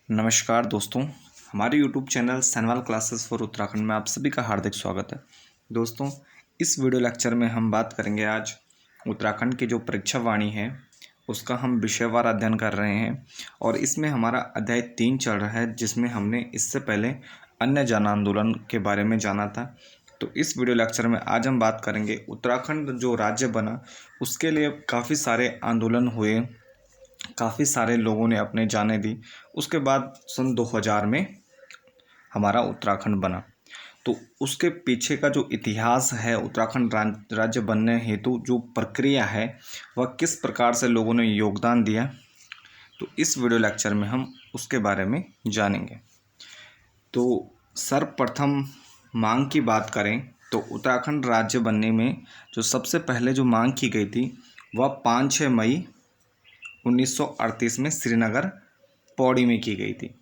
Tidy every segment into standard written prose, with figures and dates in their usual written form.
नमस्कार दोस्तों, हमारे YouTube channel Sainwal classes for Uttarakhand में आप सभी का हार्दिक स्वागत है। दोस्तों, इस वीडियो लेक्चर में हम बात करेंगे आज उत्तराखंड की जो परीक्षा वाणी है उसका हम विषयवार अध्ययन कर रहे हैं और इसमें हमारा अध्याय 3 चल रहा है, जिसमें हमने इससे पहले अन्य जन आंदोलन के बारे में जाना था। तो इस वीडियो लेक्चर में आज हम बात करेंगे उत्तराखंड जो राज्य बना उसके लिए काफ़ी सारे आंदोलन हुए, काफ़ी सारे लोगों ने अपने जानें दी। उसके बाद सन 2000 में हमारा उत्तराखंड बना। तो उसके पीछे का जो इतिहास है, उत्तराखंड राज्य बनने हेतु जो प्रक्रिया है वह किस प्रकार से लोगों ने योगदान दिया, तो इस वीडियो लेक्चर में हम उसके बारे में जानेंगे। तो सर्वप्रथम मांग की बात करें तो उत्तराखंड राज्य बनने में जो सबसे पहले जो मांग की गई थी वह 5-6 मई 1938 में श्रीनगर पौड़ी में की गई थी।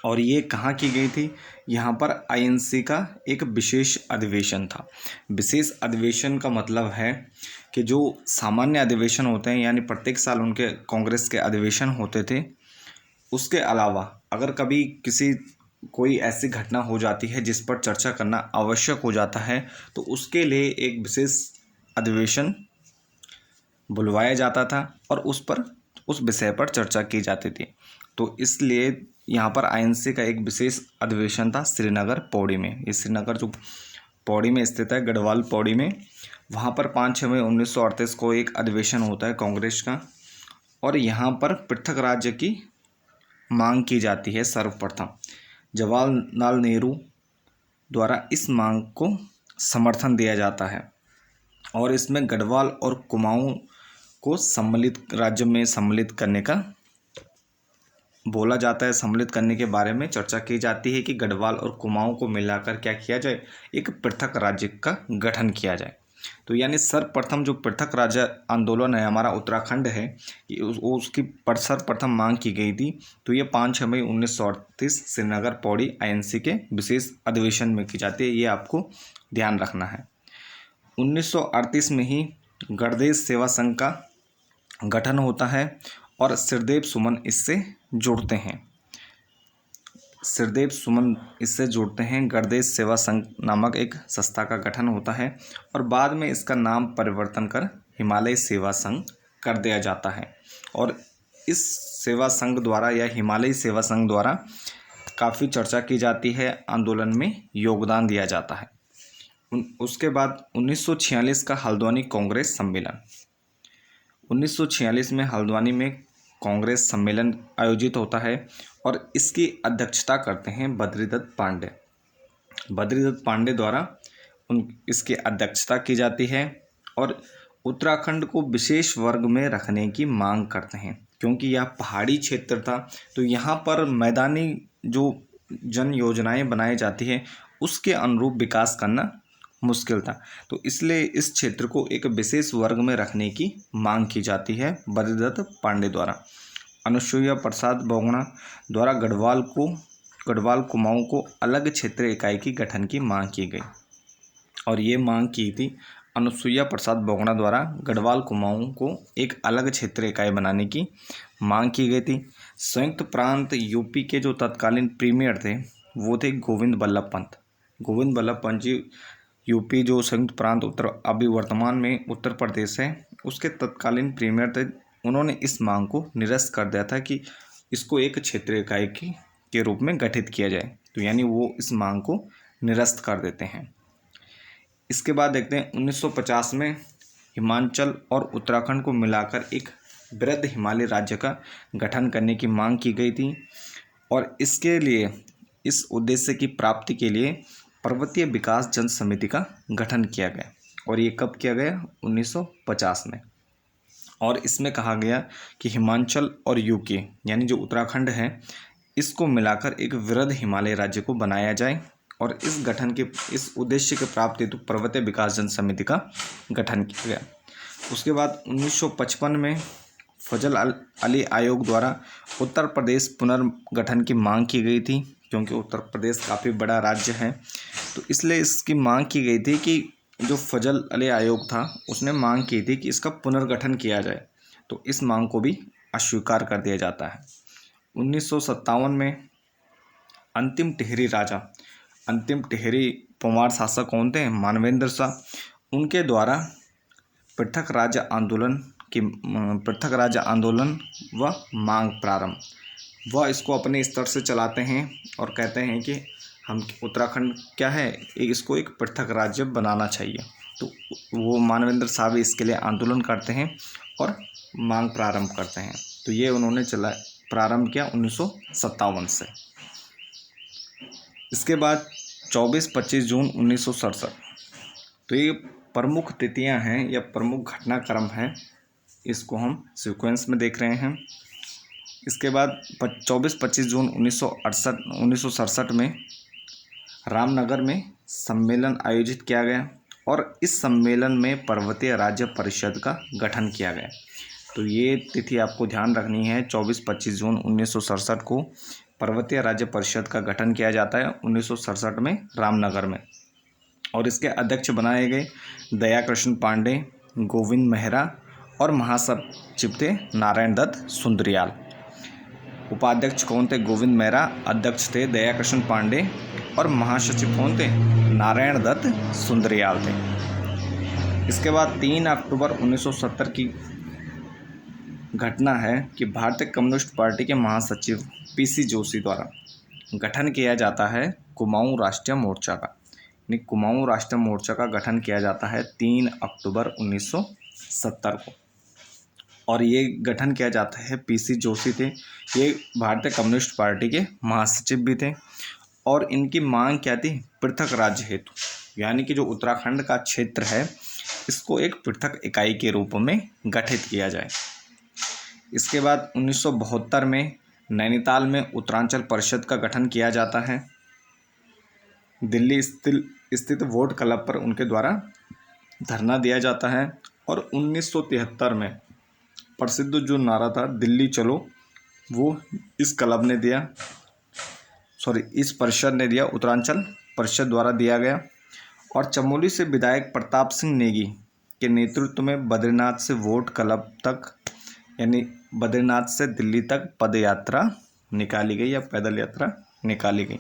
और ये कहाँ की गई थी? यहाँ पर आईएनसी का एक विशेष अधिवेशन था। विशेष अधिवेशन का मतलब है कि जो सामान्य अधिवेशन होते हैं, यानी प्रत्येक साल उनके कांग्रेस के अधिवेशन होते थे, उसके अलावा अगर कभी कोई ऐसी घटना हो जाती है जिस पर चर्चा करना आवश्यक हो जाता है, तो उसके लिए एक विशेष अधिवेशन बुलवाया जाता था और उस विषय पर चर्चा की जाती थी। तो इसलिए यहाँ पर आईएनसी का एक विशेष अधिवेशन था श्रीनगर पौड़ी में। ये श्रीनगर जो पौड़ी में स्थित है, गढ़वाल पौड़ी में, वहाँ पर 5-6 मई 1938 को एक अधिवेशन होता है कांग्रेस का, और यहाँ पर पृथक राज्य की मांग की जाती है। सर्वप्रथम जवाहरलाल नेहरू द्वारा इस मांग को समर्थन दिया जाता है और इसमें गढ़वाल और कुमाऊं को सम्मिलित राज्य में सम्मिलित करने का बोला जाता है। सम्मिलित करने के बारे में चर्चा की जाती है कि गढ़वाल और कुमाऊं को मिलाकर क्या किया जाए, एक पृथक राज्य का गठन किया जाए। तो यानी सर्वप्रथम जो पृथक राज्य आंदोलन है हमारा उत्तराखंड है, उसकी सर्वप्रथम मांग की गई थी। तो ये 5-6 मई 1938 श्रीनगर पौड़ी आईएनसी के विशेष अधिवेशन में की जाती है। ये आपको ध्यान रखना है। 1938 में ही गणदेश सेवा संघ का गठन होता है और श्रीदेव सुमन इससे जुड़ते हैं। गणदेश सेवा संघ नामक एक संस्था का गठन होता है और बाद में इसका नाम परिवर्तन कर हिमालय सेवा संघ कर दिया जाता है। और इस सेवा संघ द्वारा या हिमालय सेवा संघ द्वारा काफ़ी चर्चा की जाती है, आंदोलन में योगदान दिया जाता है। उसके बाद 1946 का हल्द्वानी कांग्रेस सम्मेलन। 1946 में हल्द्वानी में कांग्रेस सम्मेलन आयोजित होता है और इसकी अध्यक्षता करते हैं बद्रीदत्त पांडे द्वारा इसकी अध्यक्षता की जाती है और उत्तराखंड को विशेष वर्ग में रखने की मांग करते हैं, क्योंकि यह पहाड़ी क्षेत्र था। तो यहाँ पर मैदानी जो जन योजनाएं बनाई जाती है उसके अनुरूप विकास करना मुश्किल था। तो इसलिए इस क्षेत्र को एक विशेष वर्ग में रखने की मांग की जाती है बद्रीदत्त पांडे द्वारा। अनुसुईया प्रसाद बहुगुणा द्वारा गढ़वाल कुमाऊं को अलग क्षेत्र इकाई की गठन की मांग की गई। और ये मांग की थी अनुसुईया प्रसाद बहुगुणा द्वारा गढ़वाल कुमाऊं को एक अलग क्षेत्र इकाई बनाने की मांग की गई थी। संयुक्त प्रांत यूपी के जो तत्कालीन प्रीमियर थे वो थे गोविंद बल्लभ पंत जी। यूपी जो संयुक्त प्रांत अभी वर्तमान में उत्तर प्रदेश है, उसके तत्कालीन प्रीमियर थे। उन्होंने इस मांग को निरस्त कर दिया था कि इसको एक क्षेत्रीय इकाई के रूप में गठित किया जाए। तो यानी वो इस मांग को निरस्त कर देते हैं। इसके बाद देखते हैं 1950 में हिमाचल और उत्तराखंड को मिलाकर एक वृहद हिमालय राज्य का गठन करने की मांग की गई थी और इसके लिए, इस उद्देश्य की प्राप्ति के लिए पर्वतीय विकास जन समिति का गठन किया गया। और ये कब किया गया? 1950 में। और इसमें कहा गया कि हिमाचल और यूके यानी जो उत्तराखंड है इसको मिलाकर एक वृहद हिमालय राज्य को बनाया जाए और इस उद्देश्य के प्राप्ति हेतु पर्वतीय विकास जन समिति का गठन किया गया। उसके बाद 1955 में फजल अली आयोग द्वारा उत्तर प्रदेश पुनर्गठन की मांग की गई थी, क्योंकि उत्तर प्रदेश काफ़ी बड़ा राज्य है। तो इसलिए इसकी मांग की गई थी कि जो फजल अली आयोग था उसने मांग की थी कि इसका पुनर्गठन किया जाए। तो इस मांग को भी अस्वीकार कर दिया जाता है। 1957 में अंतिम टिहरी पंवार शासक कौन थे? मानवेंद्र शाह। उनके द्वारा पृथक राज्य आंदोलन व मांग प्रारंभ। वह इसको अपने स्तर से चलाते हैं और कहते हैं कि हम उत्तराखंड क्या है, इसको एक पृथक राज्य बनाना चाहिए। तो वो मानवेंद्र शाह भी इसके लिए आंदोलन करते हैं और मांग प्रारंभ करते हैं। तो ये उन्होंने प्रारंभ किया 1957 से। इसके बाद 24-25 जून 1967। तो ये प्रमुख तिथियां हैं या प्रमुख घटनाक्रम हैं, इसको हम सीक्वेंस में देख रहे हैं। इसके बाद 24-25 जून 1967 में रामनगर में सम्मेलन आयोजित किया गया और इस सम्मेलन में पर्वतीय राज्य परिषद का गठन किया गया। तो ये तिथि आपको ध्यान रखनी है, 24-25 जून 1967 को पर्वतीय राज्य परिषद का गठन किया जाता है 1967 में रामनगर में। और इसके अध्यक्ष बनाए गए दयाकृष्ण पांडे, गोविंद मेहरा और महासचिव थे नारायण दत्त सुंदरियाल। उपाध्यक्ष कौन थे? गोविंद मेहरा। अध्यक्ष थे दयाकृष्ण पांडे और महासचिव कौन थे? नारायण दत्त सुंदरियाल थे। इसके बाद 3 अक्टूबर 1970 की घटना है कि भारतीय कम्युनिस्ट पार्टी के महासचिव पीसी जोशी द्वारा गठन किया जाता है कुमाऊं राष्ट्रीय मोर्चा का। यानी कुमाऊं राष्ट्रीय मोर्चा का गठन किया जाता है 3 अक्टूबर 1970 को। और ये गठन किया जाता है, पीसी जोशी थे, ये भारतीय कम्युनिस्ट पार्टी के महासचिव भी थे। और इनकी मांग क्या थी? पृथक राज्य हेतु, यानी कि जो उत्तराखंड का क्षेत्र है इसको एक पृथक इकाई के रूप में गठित किया जाए। इसके बाद 1972 में नैनीताल में उत्तरांचल परिषद का गठन किया जाता है। दिल्ली स्थित वोट क्लब पर उनके द्वारा धरना दिया जाता है। और 1973 में प्रसिद्ध जो नारा था दिल्ली चलो, वो इस परिषद ने दिया, उत्तरांचल परिषद द्वारा दिया गया। और चमोली से विधायक प्रताप सिंह नेगी के नेतृत्व में बद्रीनाथ से वोट क्लब तक, यानी बद्रीनाथ से दिल्ली तक पद यात्रा निकाली गई या पैदल यात्रा निकाली गई।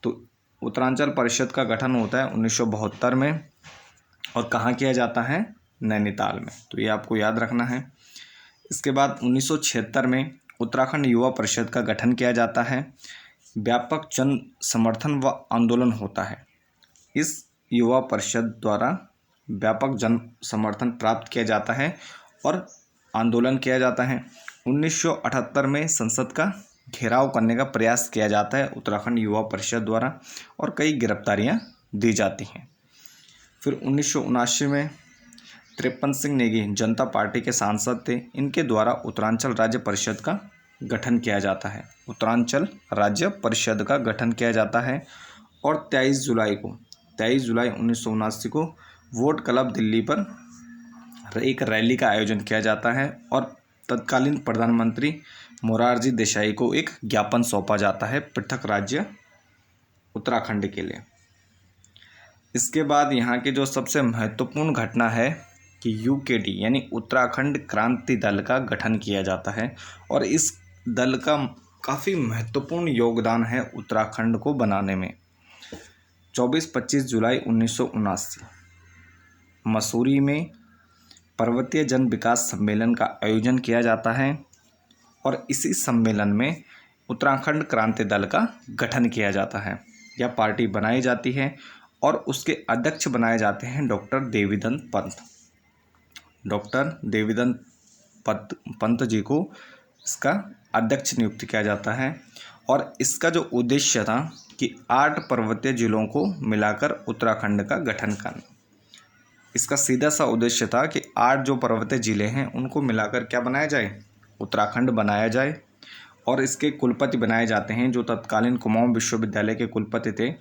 तो उत्तरांचल परिषद का गठन होता है 1972 में और कहाँ किया जाता है? नैनीताल में। तो ये आपको याद रखना है। इसके बाद 1976 में उत्तराखंड युवा परिषद का गठन किया जाता है। व्यापक जन समर्थन व आंदोलन होता है। इस युवा परिषद द्वारा व्यापक जन समर्थन प्राप्त किया जाता है और आंदोलन किया जाता है। 1978 में संसद का घेराव करने का प्रयास किया जाता है उत्तराखंड युवा परिषद द्वारा और कई गिरफ्तारियां दी जाती हैं। फिर 1979 में त्रिपन सिंह नेगी जनता पार्टी के सांसद थे, इनके द्वारा उत्तरांचल राज्य परिषद का गठन किया जाता है। उत्तरांचल राज्य परिषद का गठन किया जाता है। और 23 जुलाई 1979 को वोट क्लब दिल्ली पर एक रैली का आयोजन किया जाता है और तत्कालीन प्रधानमंत्री मोरारजी देसाई को एक ज्ञापन सौंपा जाता है पृथक राज्य उत्तराखंड के लिए। इसके बाद यहाँ के जो सबसे महत्वपूर्ण घटना है कि यूकेडी यानी उत्तराखंड क्रांति दल का गठन किया जाता है और इस दल का काफ़ी महत्वपूर्ण योगदान है उत्तराखंड को बनाने में। 24-25 जुलाई 1979 मसूरी में पर्वतीय जन विकास सम्मेलन का आयोजन किया जाता है और इसी सम्मेलन में उत्तराखंड क्रांति दल का गठन किया जाता है। यह पार्टी बनाई जाती है और उसके अध्यक्ष बनाए जाते हैं डॉक्टर देवीदत्त पंत। डॉक्टर देवीदत्त पंत जी को इसका अध्यक्ष नियुक्त किया जाता है और इसका जो उद्देश्य था कि 8 पर्वतीय जिलों को मिलाकर उत्तराखंड का गठन करना। इसका सीधा सा उद्देश्य था कि 8 जो पर्वतीय जिले हैं उनको मिलाकर क्या बनाया जाए? उत्तराखंड बनाया जाए। और इसके कुलपति बनाए जाते हैं जो तत्कालीन कुमाऊं विश्वविद्यालय के कुलपति थे,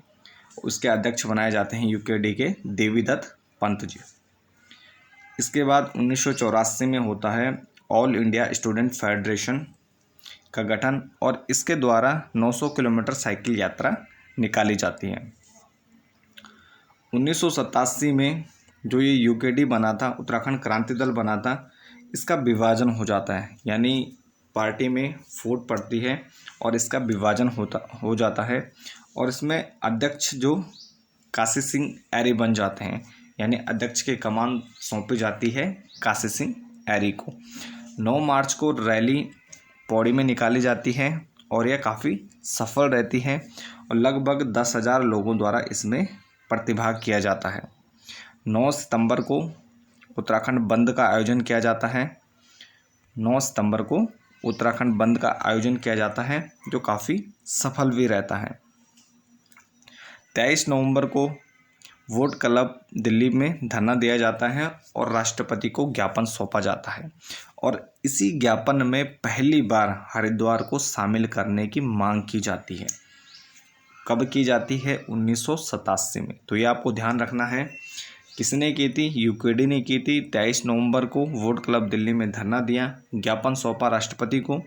उसके अध्यक्ष बनाए जाते हैं यूकेडी के देवीदत्त पंत जी। इसके बाद 1984 में होता है ऑल इंडिया स्टूडेंट फेडरेशन का गठन और इसके द्वारा 900 किलोमीटर साइकिल यात्रा निकाली जाती है। 1987 में जो ये यूकेडी बना था, उत्तराखंड क्रांति दल बना था, इसका विभाजन हो जाता है। यानी पार्टी में फूट पड़ती है और इसका विभाजन हो जाता है और इसमें अध्यक्ष जो काशी सिंह ऐरी बन जाते हैं, यानी अध्यक्ष की कमान सौंपी जाती है काशी सिंह ऐरी को। 9 मार्च को रैली पौड़ी में निकाली जाती है और यह काफ़ी सफल रहती है और लगभग 10,000 लोगों द्वारा इसमें प्रतिभाग किया जाता है। 9 सितंबर को उत्तराखंड बंद का आयोजन किया जाता है। 9 सितंबर को उत्तराखंड बंद का आयोजन किया जाता है जो काफ़ी सफल भी रहता है। 23 नवंबर को वोट क्लब दिल्ली में धरना दिया जाता है और राष्ट्रपति को ज्ञापन सौंपा जाता है और इसी ज्ञापन में पहली बार हरिद्वार को शामिल करने की मांग की जाती है। कब की जाती है? 1987 में। तो ये आपको ध्यान रखना है। किसने की थी? यूकेडी ने की थी। 23 नवंबर को वोट क्लब दिल्ली में धरना दिया, ज्ञापन सौंपा राष्ट्रपति को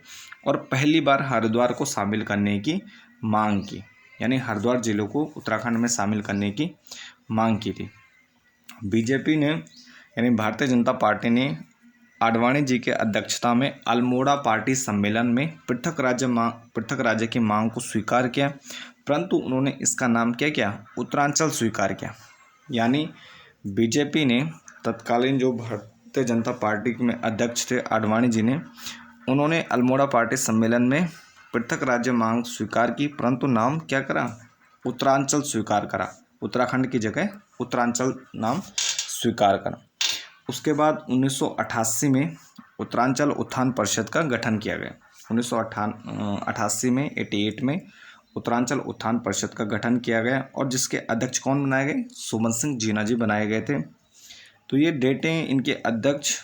और पहली बार हरिद्वार को शामिल करने की मांग की, यानी हरिद्वार जिले को उत्तराखंड में शामिल करने की मांग की थी। बीजेपी ने, यानी भारतीय जनता पार्टी ने आडवाणी जी के अध्यक्षता में अल्मोड़ा पार्टी सम्मेलन में पृथक राज्य की मांग को स्वीकार किया, परंतु उन्होंने इसका नाम क्या किया? उत्तरांचल स्वीकार किया। यानी बीजेपी ने, तत्कालीन जो भारतीय जनता पार्टी में अध्यक्ष थे आडवाणी जी ने, उन्होंने अल्मोड़ा पार्टी सम्मेलन में पृथक राज्य मांग स्वीकार की, परंतु नाम क्या करा? उत्तरांचल स्वीकार करा। उत्तराखंड की जगह उत्तरांचल नाम स्वीकार करा। उसके बाद 1988 में उत्तरांचल उत्थान परिषद का गठन किया गया। 1988 में 88 में उत्तरांचल उत्थान परिषद का गठन किया गया और जिसके अध्यक्ष कौन बनाए गए? सुमन सिंह जीना जी बनाए गए थे। तो ये डेटें, इनके अध्यक्ष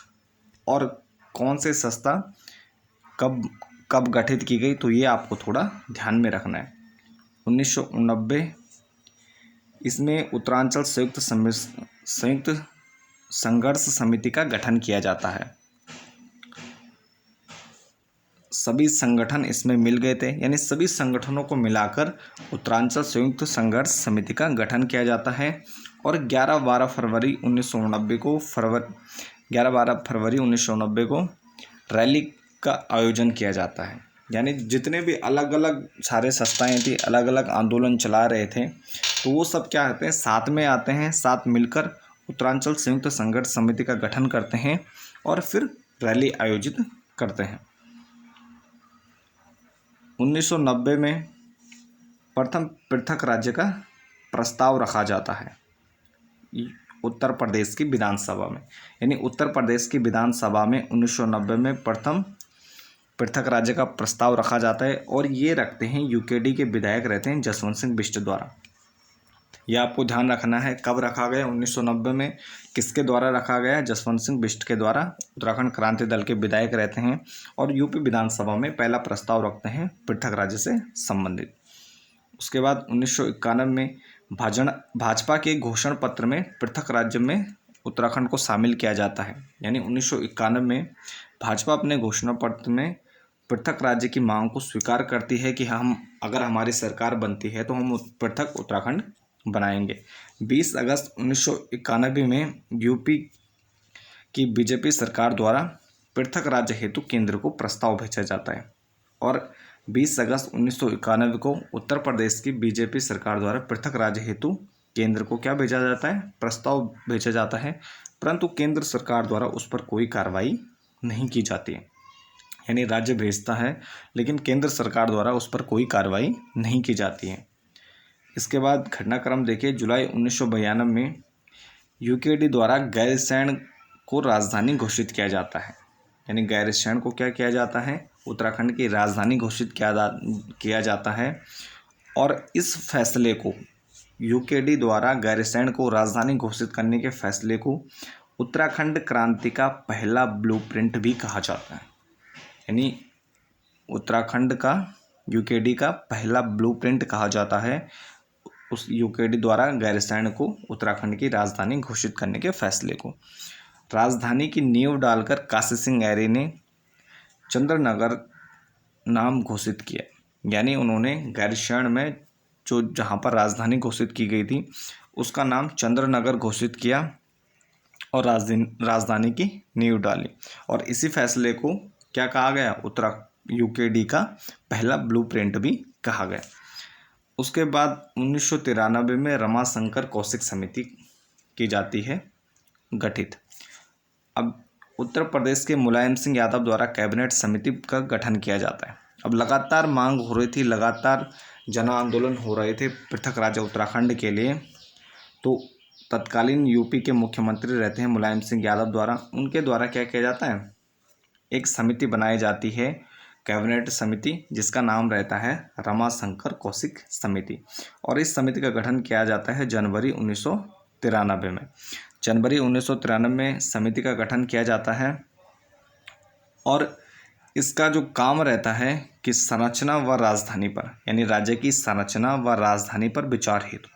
और कौन से संस्था कब गठित की गई, तो ये आपको थोड़ा ध्यान में रखना है। 1989 इसमें उत्तरांचल संयुक्त संघर्ष समिति का गठन किया जाता है। सभी संगठन इसमें मिल गए थे, यानी सभी संगठनों को मिलाकर उत्तरांचल संयुक्त संघर्ष समिति का गठन किया जाता है और 11-12 फरवरी 1990 को रैली का आयोजन किया जाता है। यानी जितने भी अलग अलग सारे संस्थाएं थी, अलग अलग आंदोलन चला रहे थे, तो वो सब क्या होते हैं? साथ में आते हैं, साथ मिलकर उत्तरांचल संयुक्त संघर्ष समिति का गठन करते हैं और फिर रैली आयोजित करते हैं। 1990 में प्रथम पृथक राज्य का प्रस्ताव रखा जाता है उत्तर प्रदेश की विधानसभा में, यानी उत्तर प्रदेश की विधानसभा में 1990 में प्रथम पृथक राज्य का प्रस्ताव रखा जाता है और ये रखते हैं यूकेडी के विधायक रहते हैं जसवंत सिंह बिष्ट द्वारा। यह आपको ध्यान रखना है। कब रखा गया? 1990 में। किसके द्वारा रखा गया? जसवंत सिंह बिष्ट के द्वारा। उत्तराखंड क्रांति दल के विधायक रहते हैं और यूपी विधानसभा में पहला प्रस्ताव रखते हैं पृथक राज्य से संबंधित। उसके बाद 1991 में भाजपा के घोषणा पत्र में पृथक राज्य में उत्तराखंड को शामिल किया जाता है। यानी 1991 में भाजपा अपने घोषणा पत्र में पृथक राज्य की मांग को स्वीकार करती है कि हम, अगर हमारी सरकार बनती है तो हम पृथक उत्तराखंड बनाएंगे। 20 अगस्त 1991 में यूपी की बीजेपी सरकार द्वारा पृथक राज्य हेतु केंद्र को प्रस्ताव भेजा जाता है और 20 अगस्त 1991 को उत्तर प्रदेश की बीजेपी सरकार द्वारा पृथक राज्य हेतु केंद्र को क्या भेजा जाता है? प्रस्ताव भेजा जाता है, परंतु केंद्र सरकार द्वारा उस पर कोई कार्रवाई नहीं की जाती है। यानी राज्य भेजता है लेकिन केंद्र सरकार द्वारा उस पर कोई कार्रवाई नहीं की जाती है। इसके बाद घटनाक्रम देखिए। जुलाई 1992 में यूकेडी द्वारा गैरसैंण को राजधानी घोषित किया जाता है। यानी गैरसैंण को क्या किया जाता है? उत्तराखंड की राजधानी घोषित किया जाता है और इस फैसले को, यूकेडी द्वारा गैरसैंण को राजधानी घोषित करने के फैसले को उत्तराखंड क्रांति का पहला ब्लूप्रिंट भी कहा जाता है। यानी उत्तराखंड का यूकेडी का पहला ब्लूप्रिंट कहा जाता है उस यूकेडी द्वारा गैरसैंण को उत्तराखंड की राजधानी घोषित करने के फैसले को। राजधानी की नींव डालकर काशी सिंह ऐरी ने चंद्रनगर नाम घोषित किया। यानी उन्होंने गैरसैंण में जहाँ पर राजधानी घोषित की गई थी उसका नाम चंद्रनगर घोषित किया और राजधानी की नींव डाली और इसी फैसले को क्या कहा गया? यूकेडी का पहला ब्लूप्रिंट भी कहा गया। उसके बाद 1993 में रमाशंकर कौशिक समिति की जाती है गठित। अब उत्तर प्रदेश के मुलायम सिंह यादव द्वारा कैबिनेट समिति का गठन किया जाता है। अब लगातार मांग हो रही थी, लगातार जन आंदोलन हो रहे थे पृथक राज्य उत्तराखंड के लिए। तो तत्कालीन यूपी के मुख्यमंत्री रहते हैं मुलायम सिंह यादव द्वारा, उनके द्वारा क्या किया जाता है, एक समिति बनाई जाती है कैबिनेट समिति, जिसका नाम रहता है रमाशंकर कौशिक समिति। और इस समिति का गठन किया जाता है जनवरी 1993 में। जनवरी 1993 में समिति का गठन किया जाता है और इसका जो काम रहता है कि संरचना व राजधानी पर, यानी राज्य की संरचना व राजधानी पर विचार हेतु।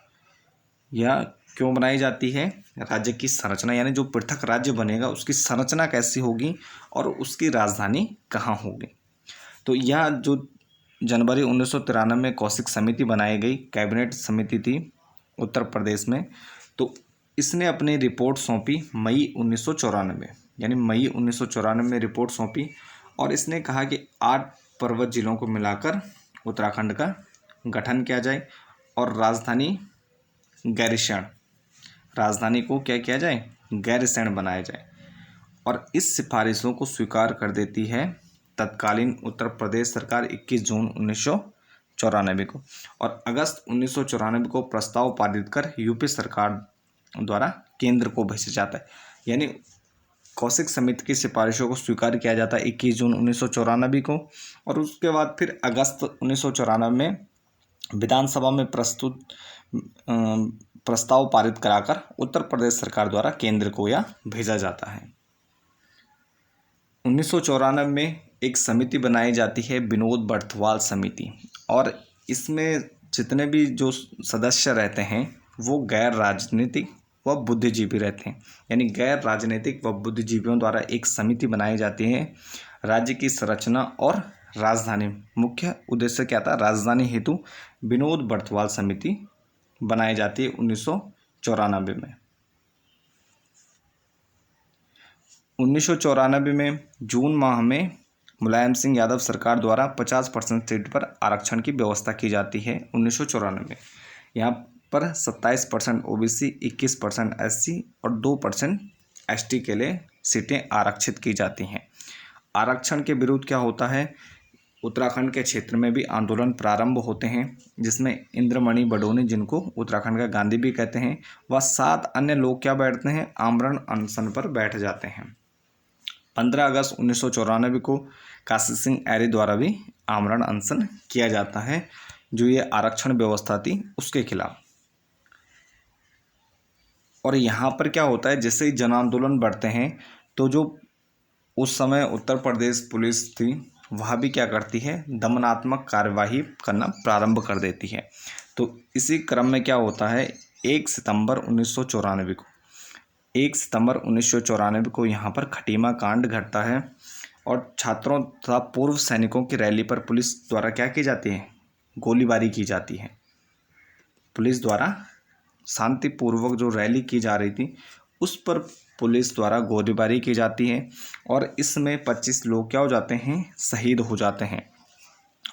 यह क्यों बनाई जाती है, राज्य की संरचना यानी जो पृथक राज्य बनेगा उसकी संरचना कैसी होगी और उसकी राजधानी कहाँ होगी। तो यह जो जनवरी 1993 में कौशिक समिति बनाई गई कैबिनेट समिति थी उत्तर प्रदेश में, तो इसने अपनी रिपोर्ट सौंपी मई 1994, यानी मई 1994 में रिपोर्ट सौंपी। और इसने कहा कि 8 पर्वत जिलों को मिलाकर उत्तराखंड का गठन किया जाए और राजधानी गैरिसैंण, राजधानी को क्या किया जाए, गैरिसैंण बनाया जाए। और इस सिफारिशों को स्वीकार कर देती है तत्कालीन उत्तर प्रदेश सरकार 21 जून 1994 को। और अगस्त 1994 को प्रस्ताव पारित कर यूपी सरकार द्वारा केंद्र को भेजा जाता है। यानी कौशिक समिति की सिफारिशों को स्वीकार किया जाता है 21 जून 1994 को। और उसके बाद फिर अगस्त 1994 में विधानसभा में प्रस्तुत प्रस्ताव पारित कराकर उत्तर प्रदेश सरकार द्वारा केंद्र को यह भेजा जाता है। 1994 में एक समिति बनाई जाती है विनोद बर्थवाल समिति, और इसमें जितने भी जो सदस्य रहते हैं वो गैर राजनीतिक व बुद्धिजीवी रहते हैं। यानी गैर राजनीतिक व बुद्धिजीवियों द्वारा एक समिति बनाई जाती है राज्य की संरचना और राजधानी, मुख्य उद्देश्य क्या था, राजधानी हेतु विनोद बर्थवाल समिति बनाई जाती है 1994 में। 1994 में जून माह में मुलायम सिंह यादव सरकार द्वारा 50% सीट पर आरक्षण की व्यवस्था की जाती है 1994 में। यहाँ पर 27% ओबीसी, 21% एससी और 2% एसटी के लिए सीटें आरक्षित की जाती हैं। आरक्षण के विरुद्ध क्या होता है, उत्तराखंड के क्षेत्र में भी आंदोलन प्रारंभ होते हैं, जिसमें इंद्रमणि बडोनी, जिनको उत्तराखंड का गांधी भी कहते हैं, व 7 अन्य लोग क्या बैठते हैं, आमरण अनशन पर बैठ जाते हैं। 15 अगस्त 1994 को काशी सिंह ऐरी द्वारा भी आमरण अनशन किया जाता है, जो ये आरक्षण व्यवस्था थी उसके खिलाफ। और यहाँ पर क्या होता है, जैसे ही जन आंदोलन बढ़ते हैं तो जो उस समय उत्तर प्रदेश पुलिस थी वह भी क्या करती है, दमनात्मक कार्यवाही करना प्रारंभ कर देती है। तो इसी क्रम में क्या होता है, 1 सितंबर 1994 को यहाँ पर खटीमा कांड घटता है और छात्रों तथा पूर्व सैनिकों की रैली पर पुलिस द्वारा क्या की जाती है, गोलीबारी की जाती है। पुलिस द्वारा शांतिपूर्वक जो रैली की जा रही थी उस पर पुलिस द्वारा गोलीबारी की जाती है और इसमें 25 लोग क्या हो जाते हैं, शहीद हो जाते हैं।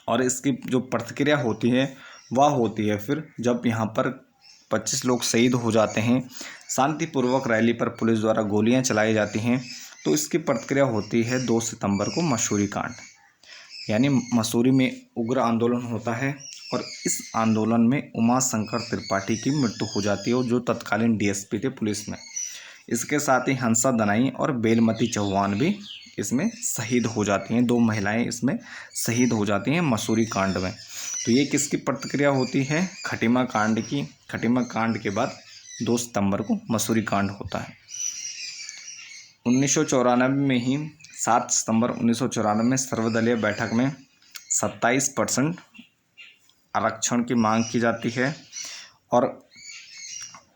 और इसकी जो प्रतिक्रिया होती है वह होती है फिर जब यहाँ पर 25 लोग शहीद हो जाते हैं, शांतिपूर्वक रैली पर पुलिस द्वारा गोलियां चलाई जाती हैं, तो इसकी प्रतिक्रिया होती है 2 सितंबर को मसूरी कांड। यानी मसूरी में उग्र आंदोलन होता है और इस आंदोलन में उमाशंकर त्रिपाठी की मृत्यु हो जाती है, जो तत्कालीन डीएसपी थे पुलिस में। इसके साथ ही हंसा दनाई और बेलमती चौहान भी इसमें शहीद हो जाती हैं। 2 महिलाएं इसमें शहीद हो जाती हैं मसूरी कांड में। तो ये किसकी प्रतिक्रिया होती है, खटीमा कांड की। खटीमा कांड के बाद 2 सितंबर को मसूरी कांड होता है। 1994 में ही 7 सितंबर 1994 में सर्वदलीय बैठक में 27% आरक्षण की मांग की जाती है और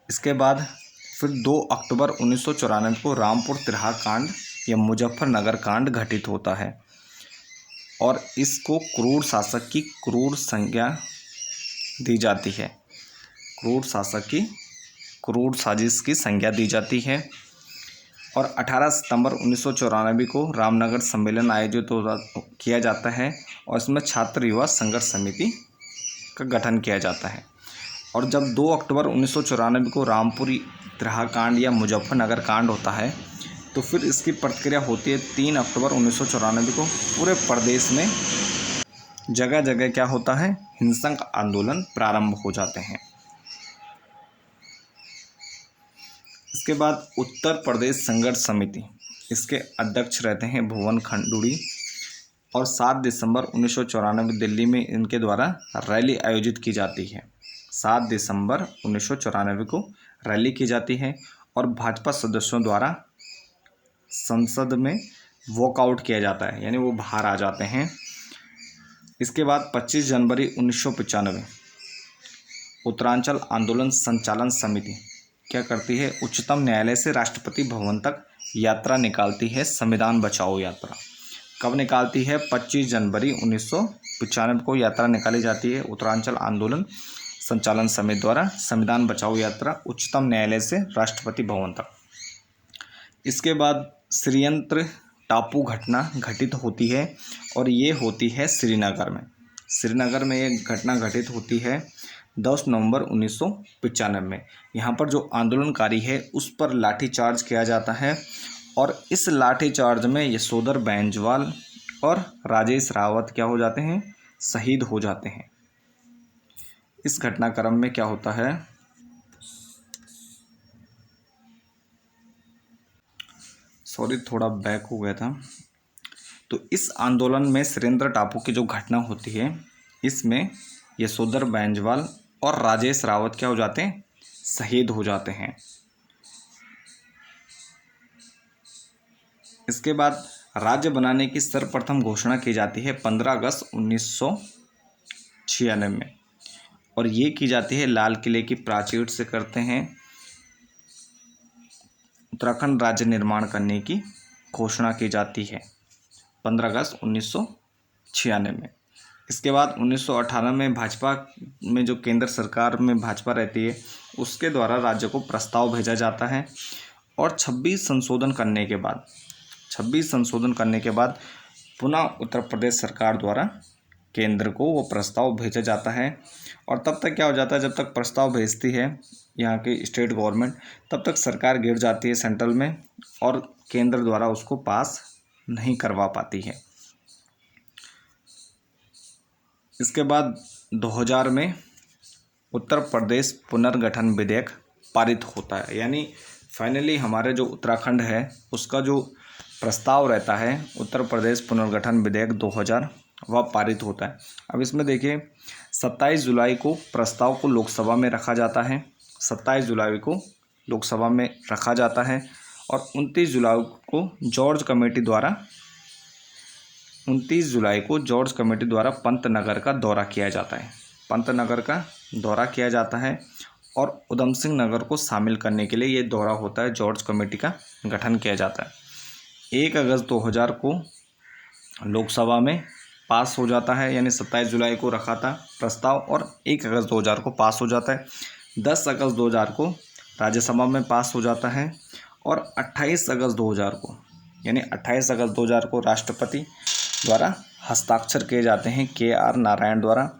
इसके बाद फिर 2 अक्टूबर 1994 को रामपुर तिरहा कांड या मुजफ्फरनगर कांड घटित होता है और इसको क्रूर शासक की क्रूर संज्ञा दी जाती है। क्रूर शासक की क्रूर साजिश की संज्ञा दी जाती है और 18 सितंबर 1994 को रामनगर सम्मेलन आयोजित किया जाता है और इसमें छात्र युवा संघर्ष समिति का गठन किया जाता है। और जब 2 अक्टूबर 1994 को रामपुरी त्रिहा कांड या मुजफ्फरनगर कांड होता है तो फिर इसकी प्रतिक्रिया होती है 3 अक्टूबर 1994 को पूरे प्रदेश में जगह जगह क्या होता है, हिंसक आंदोलन प्रारंभ हो जाते हैं। इसके बाद उत्तर प्रदेश संघर्ष समिति, इसके अध्यक्ष रहते हैं भुवन खंडूड़ी और 7 दिसंबर 1994 दिल्ली में इनके द्वारा रैली आयोजित की जाती है। 7 दिसंबर 1994 को रैली की जाती है और भाजपा सदस्यों द्वारा संसद में वॉकआउट किया जाता है, यानी वो बाहर आ जाते हैं। इसके बाद 25 जनवरी 1995 उत्तरांचल आंदोलन संचालन समिति क्या करती है, उच्चतम न्यायालय से राष्ट्रपति भवन तक यात्रा निकालती है, संविधान बचाओ यात्रा। कब निकालती है? 25 जनवरी 1995 को यात्रा निकाली जाती है उत्तरांचल आंदोलन संचालन समिति द्वारा, संविधान बचाओ यात्रा उच्चतम न्यायालय से राष्ट्रपति भवन तक। इसके बाद श्रीयंत्र टापू घटना घटित होती है और ये होती है श्रीनगर में। श्रीनगर में ये घटना घटित होती है 10 नवंबर 1995 में। यहाँ पर जो आंदोलनकारी है उस पर लाठीचार्ज किया जाता है और इस लाठीचार्ज में यशोधर बैंजवाल और राजेश रावत क्या हो जाते हैं, शहीद हो जाते हैं। इस घटनाक्रम में क्या होता है, सॉरी थोड़ा बैक हो गया था। तो इस आंदोलन में श्रीयंत्र टापू की जो घटना होती है इसमें यशोधर बैंजवाल और राजेश रावत क्या हो जाते हैं, शहीद हो जाते हैं। इसके बाद राज्य बनाने की सर्वप्रथम घोषणा की जाती है 15 अगस्त 1996 में और ये की जाती है लाल किले की प्राचीर से करते हैं। उत्तराखंड राज्य निर्माण करने की घोषणा की जाती है 15 अगस्त 1996 में। इसके बाद 1918 में भाजपा में जो केंद्र सरकार में भाजपा रहती है उसके द्वारा राज्य को प्रस्ताव भेजा जाता है और 26 संशोधन करने के बाद पुनः उत्तर प्रदेश सरकार द्वारा केंद्र को वो प्रस्ताव भेजा जाता है। और तब तक क्या हो जाता है, जब तक प्रस्ताव भेजती है यहाँ की स्टेट गवर्नमेंट तब तक सरकार गिर जाती है सेंट्रल में और केंद्र द्वारा उसको पास नहीं करवा पाती है। इसके बाद 2000 में उत्तर प्रदेश पुनर्गठन विधेयक पारित होता है, यानी फाइनली हमारे जो उत्तराखंड है उसका जो प्रस्ताव रहता है उत्तर प्रदेश पुनर्गठन विधेयक 2000 वह पारित होता है। अब इसमें देखिए 27 जुलाई को प्रस्ताव को लोकसभा में रखा जाता है, 27 जुलाई को लोकसभा में रखा जाता है और 29 जुलाई को जॉर्ज कमेटी द्वारा पंतनगर का दौरा किया जाता है और उधम सिंह नगर को शामिल करने के लिए ये दौरा होता है, जॉर्ज कमेटी का गठन किया जाता है। 1 अगस्त 2000 को लोकसभा में पास हो जाता है, यानी 27 जुलाई को रखा था प्रस्ताव और 1 अगस्त 2000 को पास हो जाता है। 10 अगस्त 2000 को राज्यसभा में पास हो जाता है और 28 अगस्त 2000 को राष्ट्रपति द्वारा हस्ताक्षर किए जाते हैं KR नारायण द्वारा।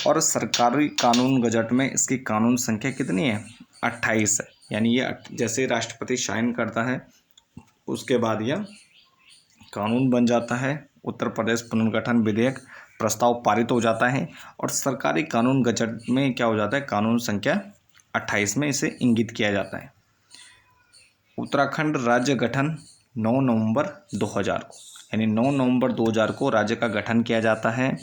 और सरकारी कानून गजट में इसकी कानून संख्या कितनी है, 28 है, यानी ये जैसे राष्ट्रपति साइन करता है उसके बाद यह कानून बन जाता है। उत्तर प्रदेश पुनर्गठन विधेयक प्रस्ताव पारित हो जाता है और सरकारी कानून गजट में क्या हो जाता है, कानून संख्या 28 में इसे इंगित किया जाता है। उत्तराखंड राज्य गठन 9 नवंबर 2000 को, यानी 9 नवंबर 2000 को राज्य का गठन किया जाता है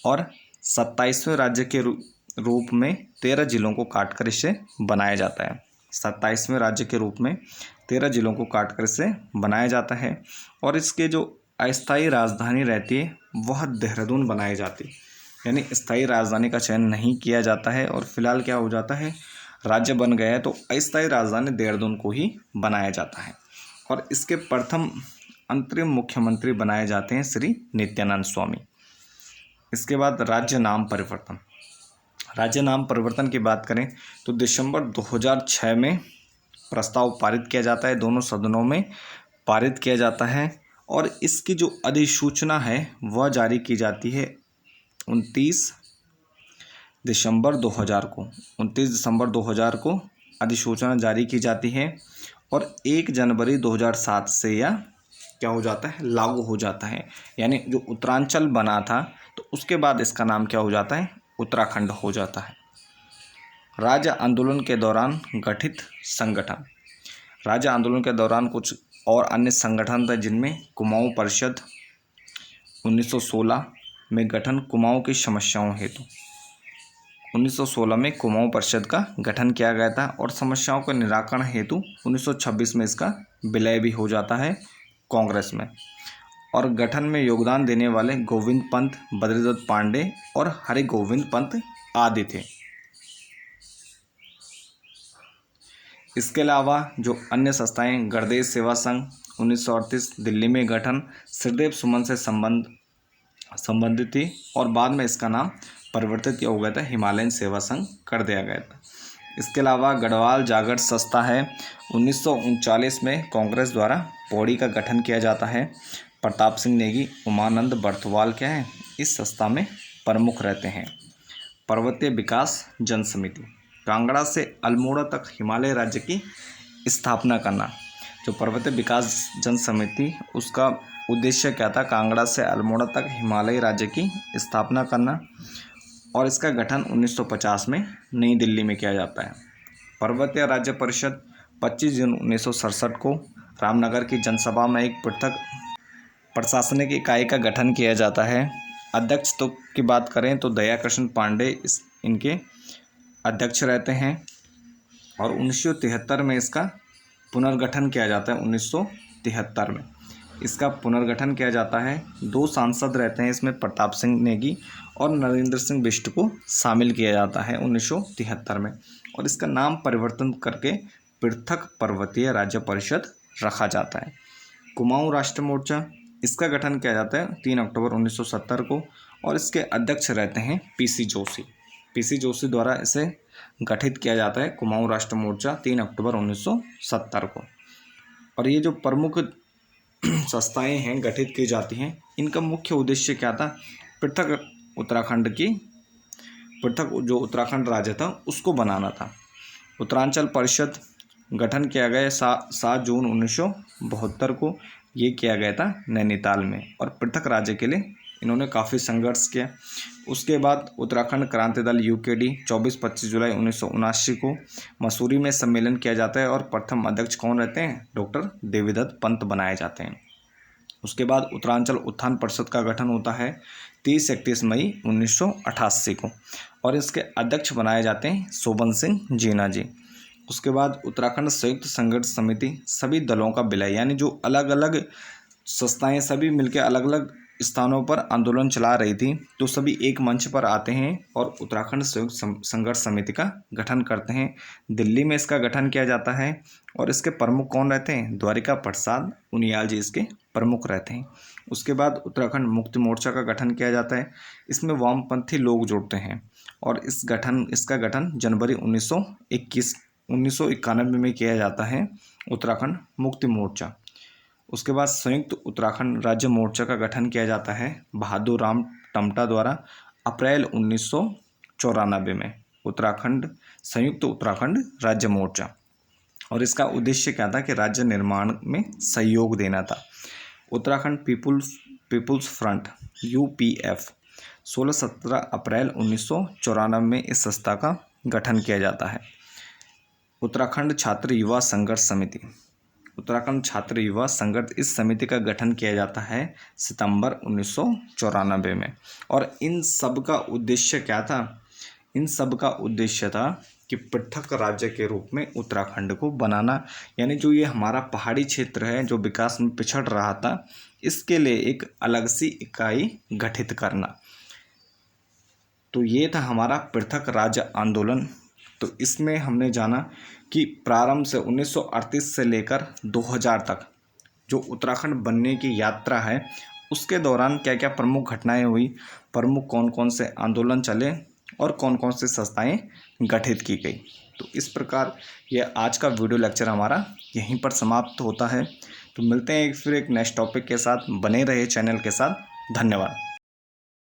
और 27वें राज्य के रूप में 13 जिलों को काटकर इसे बनाया जाता है। 27वें राज्य के रूप में 13 जिलों को काटकर इसे बनाया जाता है और इसके जो अस्थायी राजधानी रहती है वह देहरादून बनाई जाती है, यानी स्थायी राजधानी का चयन नहीं किया जाता है। और फिलहाल क्या हो जाता है, राज्य बन गया है तो अस्थायी राजधानी देहरादून को ही बनाया जाता है। और इसके प्रथम अंतरिम मुख्यमंत्री बनाए जाते हैं श्री नित्यानंद स्वामी। इसके बाद राज्य नाम परिवर्तन की बात करें तो दिसंबर 2006 में प्रस्ताव पारित किया जाता है, दोनों सदनों में पारित किया जाता है और इसकी जो अधिसूचना है वह जारी की जाती है 29 दिसंबर 2000 को। 29 दिसंबर 2000 को अधिसूचना जारी की जाती है और 1 जनवरी 2007 से यह क्या हो जाता है, लागू हो जाता है। यानी जो उत्तरांचल बना था तो उसके बाद इसका नाम क्या हो जाता है, उत्तराखंड हो जाता है। राज्य आंदोलन के दौरान गठित संगठन। राज्य आंदोलन के दौरान कुछ और अन्य संगठन थे जिनमें कुमाऊं परिषद 1916 में गठन कुमाऊं की समस्याओं हेतु। 1916 में कुमाऊं परिषद का गठन किया गया था और समस्याओं के निराकरण हेतु 1926 में इसका विलय भी हो जाता है कांग्रेस में। और गठन में योगदान देने वाले गोविंद पंत, बद्रीदत्त पांडे और हरि गोविंद पंत आदि थे। इसके अलावा जो अन्य संस्थाएं, गणदेश सेवा संघ 1938 दिल्ली में गठन श्रीदेव सुमन से संबंधित थी और बाद में इसका नाम परिवर्तित हो गया था, हिमालयन सेवा संघ कर दिया गया था। इसके अलावा गढ़वाल जागरण संस्था है 1939 में कांग्रेस द्वारा पौड़ी का गठन किया जाता है। प्रताप सिंह नेगी, उमानंद बर्थवाल क्या है, इस संस्था में प्रमुख रहते हैं। पर्वतीय विकास जन समिति, कांगड़ा से अल्मोड़ा तक हिमालय राज्य की स्थापना करना। जो पर्वतीय विकास जन समिति, उसका उद्देश्य क्या था, कांगड़ा से अल्मोड़ा तक हिमालय राज्य की स्थापना करना और इसका गठन 1950 में नई दिल्ली में किया जाता है। पर्वतीय राज्य परिषद 25 जून 1967 को रामनगर की जनसभा में एक पृथक प्रशासनिक इकाई का गठन किया जाता है। अध्यक्ष तो की बात करें तो दया कृष्ण पांडे इनके अध्यक्ष रहते हैं और 1973 में इसका पुनर्गठन किया जाता है। 1973 में इसका पुनर्गठन किया जाता है। 2 सांसद रहते हैं इसमें, प्रताप सिंह नेगी और नरेंद्र सिंह बिष्ट को शामिल किया जाता है 1973 में और इसका नाम परिवर्तन करके पृथक पर्वतीय राज्य परिषद रखा जाता है। कुमाऊं राष्ट्र मोर्चा, इसका गठन किया जाता है 3 अक्टूबर 1970 को और इसके अध्यक्ष रहते हैं पीसी जोशी। पीसी जोशी द्वारा इसे गठित किया जाता है कुमाऊं राष्ट्र मोर्चा 3 अक्टूबर 1970 को। और ये जो प्रमुख संस्थाएं हैं गठित की जाती हैं, इनका मुख्य उद्देश्य क्या था, पृथक जो उत्तराखंड राज्य था उसको बनाना था। उत्तरांचल परिषद गठन किया गया 7 जून 1972 को, ये किया गया था नैनीताल में और पृथक राज्य के लिए इन्होंने काफ़ी संघर्ष किया। उसके बाद उत्तराखंड क्रांति दल यूकेडी 24-25 जुलाई 1979 को मसूरी में सम्मेलन किया जाता है और प्रथम अध्यक्ष कौन रहते हैं, डॉक्टर देवीदत्त पंत बनाए जाते हैं। उसके बाद उत्तरांचल उत्थान परिषद का गठन होता है 30-31 मई 1988 को और इसके अध्यक्ष बनाए जाते हैं शोभन सिंह जीना जी। उसके बाद उत्तराखंड संयुक्त संघर्ष समिति, सभी दलों का विलय, यानी जो अलग अलग संस्थाएं सभी मिलकर अलग अलग स्थानों पर आंदोलन चला रही थी, तो सभी एक मंच पर आते हैं और उत्तराखंड संयुक्त संघर्ष समिति का गठन करते हैं। दिल्ली में इसका गठन किया जाता है और इसके प्रमुख कौन रहते हैं, द्वारिका प्रसाद उनियाल जी इसके प्रमुख रहते हैं। उसके बाद उत्तराखंड मुक्ति मोर्चा का गठन किया जाता है। इसमें वामपंथी लोग जुड़ते हैं और इसका गठन जनवरी 1991 में किया जाता है, उत्तराखंड मुक्ति मोर्चा। उसके बाद संयुक्त उत्तराखंड राज्य मोर्चा का गठन किया जाता है बहादुर राम टमटा द्वारा अप्रैल 1994 में, संयुक्त उत्तराखंड राज्य मोर्चा। और इसका उद्देश्य क्या था कि राज्य निर्माण में सहयोग देना था। उत्तराखंड पीपुल्स फ्रंट UPF 16-17 अप्रैल 1994 में इस संस्था का गठन किया जाता है। उत्तराखंड छात्र युवा संघर्ष समिति, उत्तराखंड छात्र युवा संघर्ष, इस समिति का गठन किया जाता है सितंबर 1994 में। और इन सब का उद्देश्य क्या था, इन सब का उद्देश्य था कि पृथक राज्य के रूप में उत्तराखंड को बनाना, यानी जो ये हमारा पहाड़ी क्षेत्र है जो विकास में पिछड़ रहा था, इसके लिए एक अलग सी इकाई गठित करना। तो ये था हमारा पृथक राज्य आंदोलन। तो इसमें हमने जाना कि प्रारंभ से 1938 से लेकर 2000 तक जो उत्तराखंड बनने की यात्रा है, उसके दौरान क्या क्या प्रमुख घटनाएं हुई, प्रमुख कौन कौन से आंदोलन चले और कौन कौन सी संस्थाएं गठित की गई। तो इस प्रकार यह आज का वीडियो लेक्चर हमारा यहीं पर समाप्त होता है। तो मिलते हैं फिर एक नेक्स्ट टॉपिक के साथ। बने रहे चैनल के साथ। धन्यवाद।